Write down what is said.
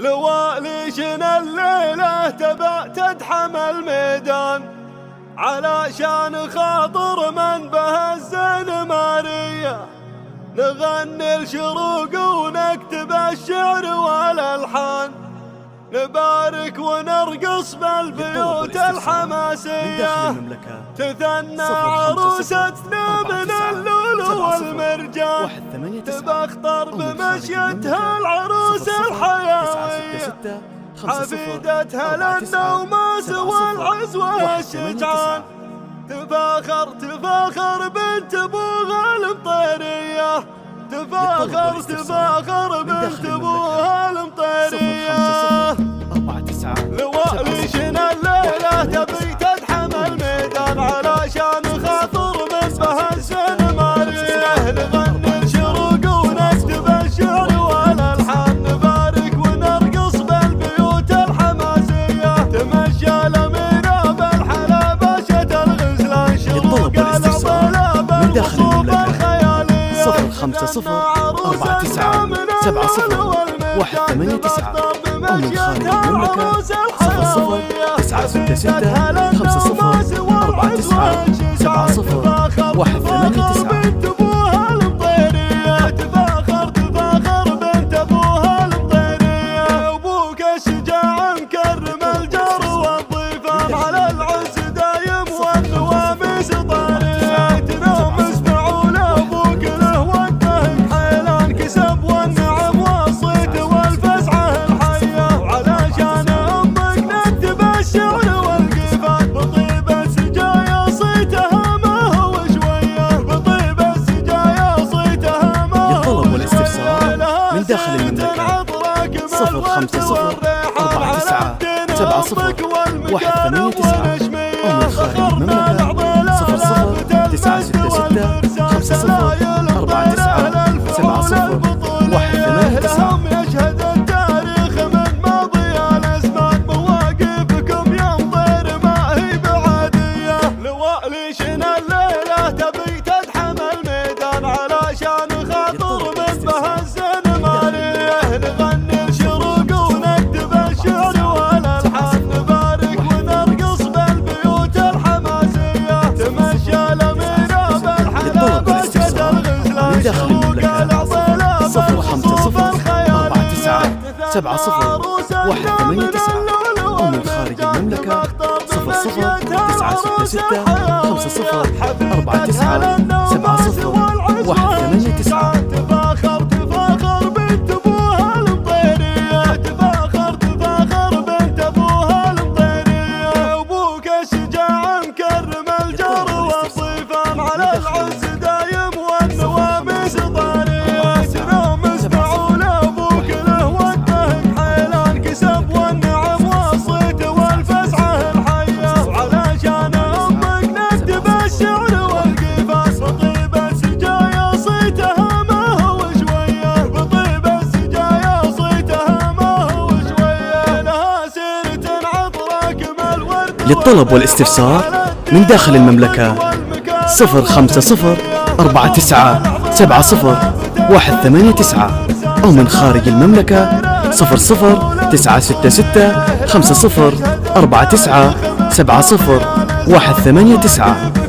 لواليشنا الليلة تبع تدحم الميدان علشان خاطر من به الزين مارية، نغني الشروق ونكتب الشعر والألحان، نبارك ونرقص بالبيوت الحماسية، تثنى عروستنا من اللؤلؤ والمرجان، تبختر بمشيتها العروس الحيوية، حفيدتها للنوماس والعز والشجعان، تفاخر بنت ابوها المطيرية، تفاخر بنت ابوها المطيرية. لواليشنا الليلة تبي تدحم الميدان علشان خاطر من به الزين مارية، نغني الشروق ونكتب الشعر والألحان، نبارك ونرقص بالبيوت الحماسية، تمشى الأميرة بالحلا باشة الغزلان، شروق العضلة بالوصوف الخيالية، 050-49-70-189 أو من خارج المملكة 00-966-50-49-70-189. داخل المملكة 050-49-70-189 أو من خارج المملكة 00-966-50-49-70-189. يشهد التاريخ من ماضي الأزمان، مواقفكم ينظر ما هي بعادية، لواليشنا الليلة تبي تدحم الميدان علشان خاطر من به الزين مارية، نغني الشروق ونكتب الشعر والألحان، نبارك ونرقص بالبيوت الحماسية، تمشى الأميرة بالحلا باشة الغزلان، شروق العضلة بالوصوف الخيالية، 050-49-70-189 أو من خارج المملكة 00-966-50-49-70-189. تفاخر بنت ابوها المطيرية، تفاخر بنت ابوها المطيرية، ابوك الشجاع مكرم الجار والضيفان، على العز دايم والنواميس طارية، تنام اسمعوا لابوك له والدهن حيلان، كسب والنعم والصيت والفزعة الحية، وعلشان امك نكتب الشعر والقفاز، بطيب السجايا صيتها ما هو شوية، بطيب السجايا صيتها ما هو شوية، لها سيرة عطرة كمال ورد. للطلب والاستفسار من داخل المملكة 050-49-70-189 أو من خارج المملكة 00-966-50-49-70-189.